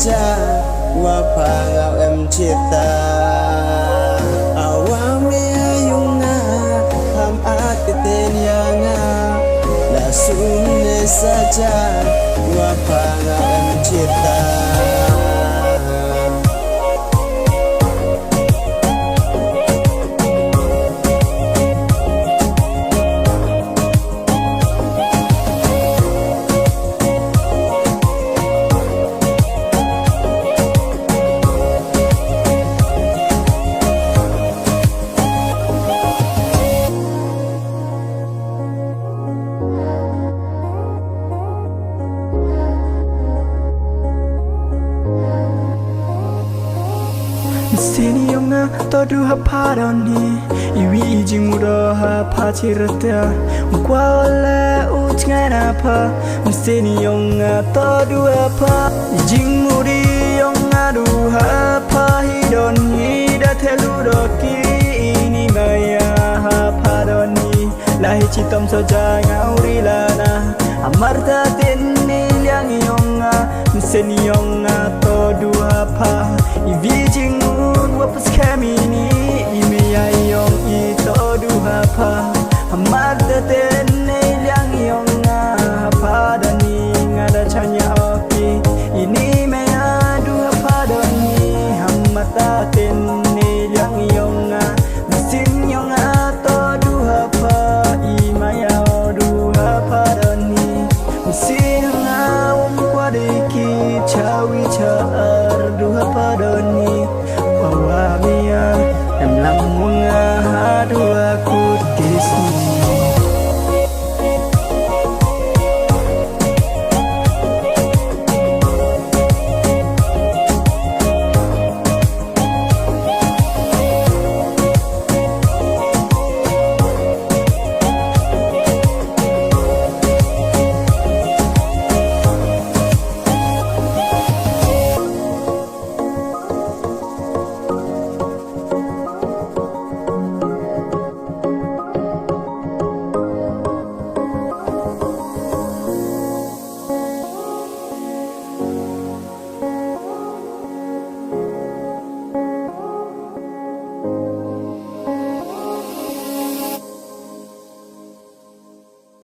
saja wapangau em cita awame ayunga ham atiten yanga lasune saja wapangau em cita Sini yonga todu haparoni iwi jinguro hapachirata kwa ole utngana pa sini yonga todu apa jinguri yonga du hapa hidon hida teluroki ini maya haparoni lahi citom soja ngauri lana amarta tenni liang yonga sini yonga todu apa iwi jing